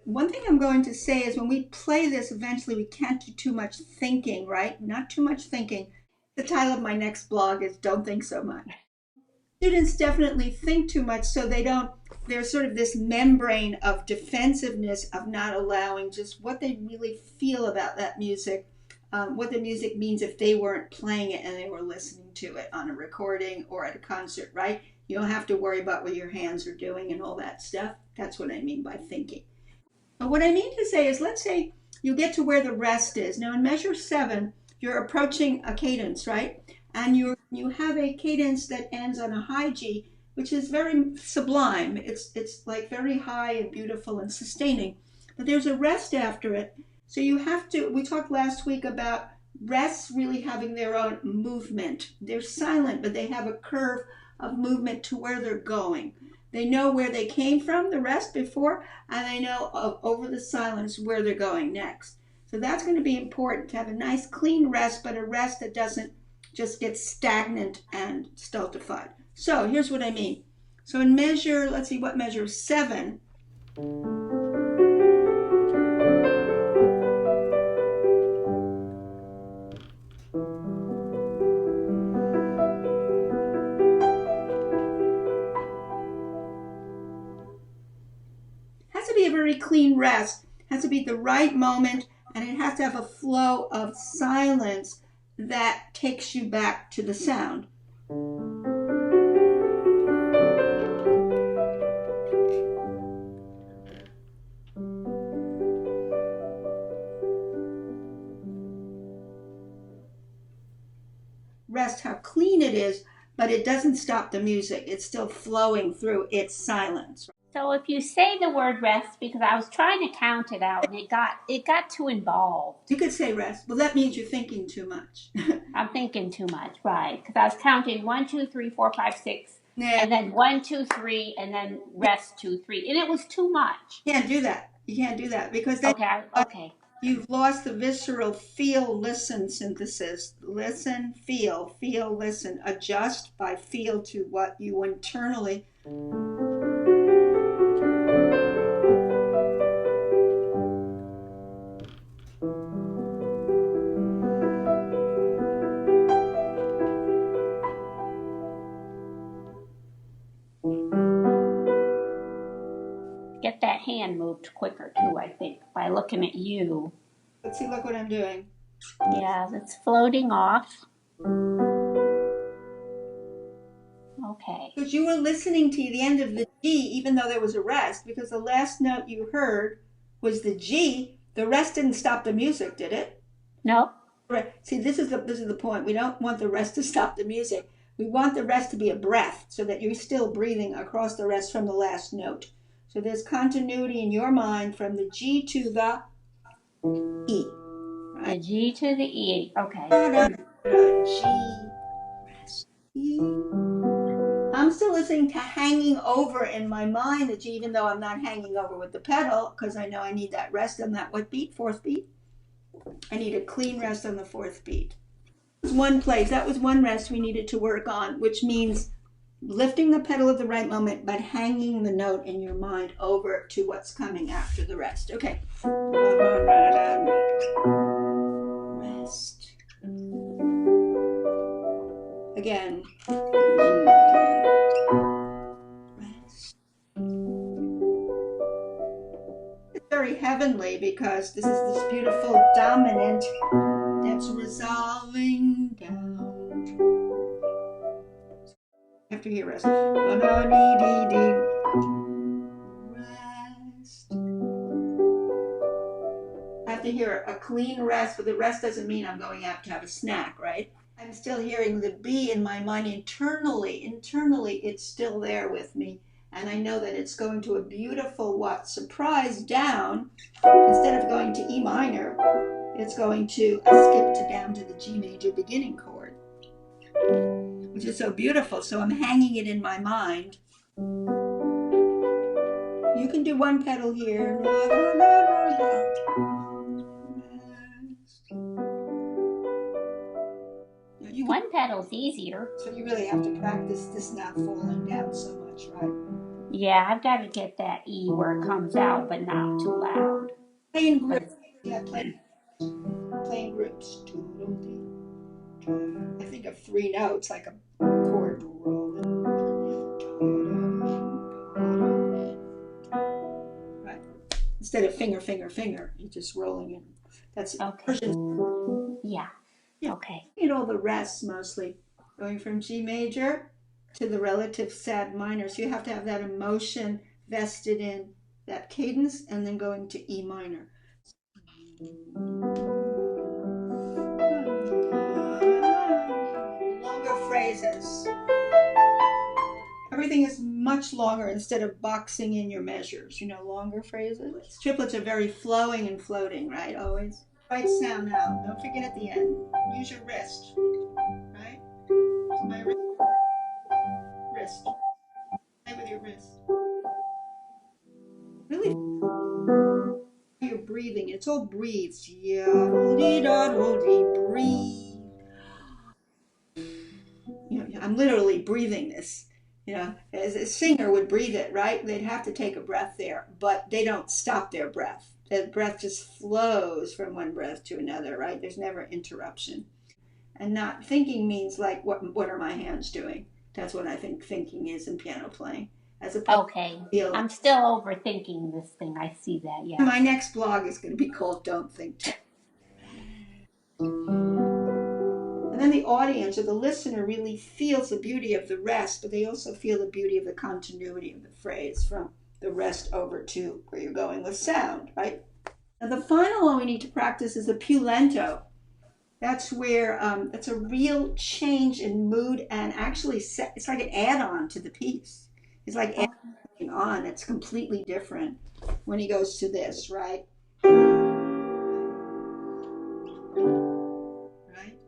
One thing I'm going to say is when we play this, eventually we can't do too much thinking, right? Not too much thinking. The title of my next blog is Don't Think So Much. Students definitely think too much, so there's sort of this membrane of defensiveness of not allowing just what they really feel about that music, what the music means if they weren't playing it and they were listening to it on a recording or at a concert, right? You don't have to worry about what your hands are doing and all that stuff. That's what I mean by thinking. But what I mean to say is, let's say you get to where the rest is. Now in measure 7, you're approaching a cadence, right? And you have a cadence that ends on a high G, which is very sublime. It's like very high and beautiful and sustaining. But there's a rest after it. So you have to, we talked last week about rests really having their own movement. They're silent, but they have a curve of movement to where they're going. They know where they came from, the rest before, and they know over the silence where they're going next. So that's going to be important to have a nice clean rest, but a rest that doesn't just get stagnant and stultified. So here's what I mean. So in measure, let's see, what measure? 7. Has to be a very clean rest. It has to be the right moment, and it has to have a flow of silence that takes you back to the sound. Rest how clean it is, but it doesn't stop the music. It's still flowing through its silence. So if you say the word rest, because I was trying to count it out and it got too involved. You could say rest. Well, that means you're thinking too much. I'm thinking too much, right? Because I was counting 1, 2, 3, 4, 5, 6, Yeah. and then 1, 2, 3, and then rest 2, 3, and it was too much. You can't do that. You can't do that because then Okay. you've lost the visceral feel, listen synthesis. Listen, feel, listen. Adjust by feel to what you internally. Get that hand moved quicker too, I think, by looking at you. Let's see, look what I'm doing. Yeah, it's floating off. Okay. Because you were listening to the end of the G, even though there was a rest, because the last note you heard was the G. The rest didn't stop the music, did it? No. See, this is the point. We don't want the rest to stop the music. We want the rest to be a breath, so that you're still breathing across the rest from the last note. So there's continuity in your mind from the G to the E. Right? The G to the E. Okay. G, rest, E. I'm still listening to hanging over in my mind the G, even though I'm not hanging over with the pedal, because I know I need that rest on that, what beat? 4th beat? I need a clean rest on the 4th beat. That was one place. That was one rest we needed to work on, which means lifting the pedal at the right moment, but hanging the note in your mind over to what's coming after the rest. Okay. Rest. Again. Rest. It's very heavenly because this is this beautiful dominant that's resolving down. You have to hear rest. Rest. I have to hear a clean rest, but the rest doesn't mean I'm going out to have a snack, right? I'm still hearing the B in my mind internally. Internally, it's still there with me. And I know that it's going to a beautiful surprise down. Instead of going to E minor, it's going to skip down to the G major beginning chord, which is so beautiful. So I'm hanging it in my mind. You can do one pedal here. One pedal's easier. So you really have to practice this not falling down so much, right? Yeah, I've got to get that E where it comes out, but not too loud. Play in But groups. Yeah, play in groups. I think of three notes like a chord right? Instead of finger, finger, finger, you're just rolling in. That's okay. version. Yeah. Yeah. Okay. You know the rest mostly going from G major to the relative sad minor. So you have to have that emotion vested in that cadence and then going to E minor. Longer phrases. Everything is much longer instead of boxing in your measures, longer phrases. Triplets are very flowing and floating, right? Always. Right sound now. Don't forget at the end. Use your wrist, right? So my wrist. Play with your wrist. Really, you're breathing. It's all breathes. Yeah, breathe. I'm literally breathing this. As a singer would breathe it, right? They'd have to take a breath there, but they don't stop their breath. The breath just flows from one breath to another, right? There's never interruption. And not thinking means like, what are my hands doing? That's what I think thinking is in piano playing, as opposed Okay. to feeling. I'm still overthinking this thing. I see that. Yeah. My next blog is going to be called "Don't Think Too." And then the audience or the listener really feels the beauty of the rest, but they also feel the beauty of the continuity of the phrase from the rest over to where you're going with sound, right? Now the final one we need to practice is the più lento. That's where it's a real change in mood and actually it's like an add-on to the piece. It's like adding on. It's completely different when he goes to this, right? Right?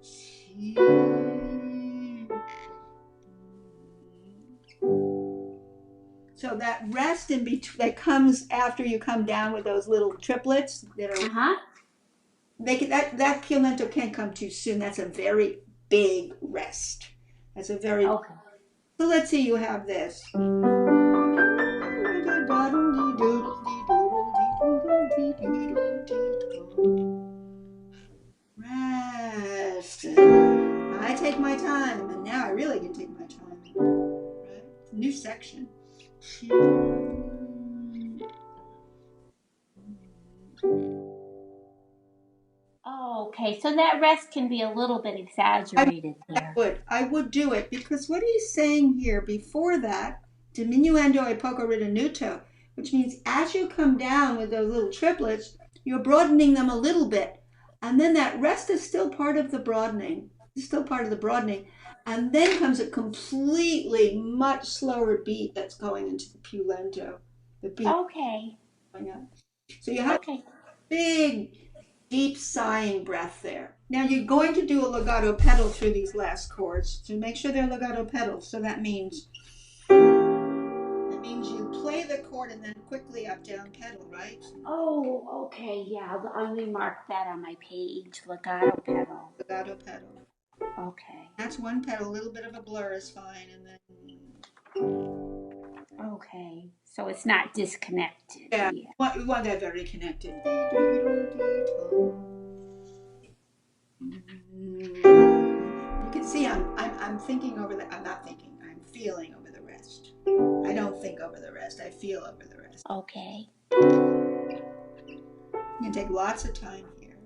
So that rest in between that comes after you come down with those little triplets that are that più lento can't come too soon. That's a very big rest. That's a very Okay. So let's see, you have this. Rest. I take my time, and now I really can take my time. Right? New section. Oh, okay. So that rest can be a little bit exaggerated there. I would do it because what he's saying here before that, diminuendo e poco ritenuto, which means as you come down with those little triplets, you're broadening them a little bit. And then that rest is still part of the broadening. It's still part of the broadening. And then comes a completely much slower beat that's going into the più lento. The beat Okay. going up. So you have Okay. big, deep sighing breath there. Now you're going to do a legato pedal through these last chords. So make sure they're legato pedals. So that means you play the chord and then quickly up down pedal, right? Oh, okay. Yeah. Let me mark that on my page. Legato pedal. Legato pedal. Okay. That's one pedal. A little bit of a blur is fine, and then Okay. So it's not disconnected. yeah, Yeah. we want that very connected. You can see I'm thinking over the. I'm not thinking. I'm feeling over the rest. I don't think over the rest. I feel over the rest. Okay. You can take lots of time here.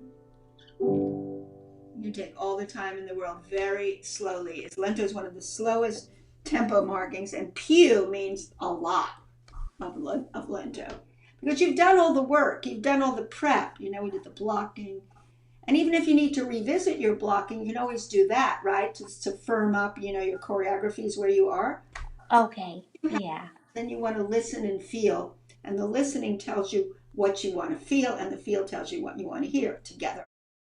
You take all the time in the world very slowly. Lento is one of the slowest tempo markings, and più means a lot of lento. Because you've done all the work, you've done all the prep. We did the blocking. And even if you need to revisit your blocking, you can always do that, right? To firm up, your choreographies where you are. Okay. Yeah. Then you want to listen and feel. And the listening tells you what you want to feel, and the feel tells you what you want to hear together.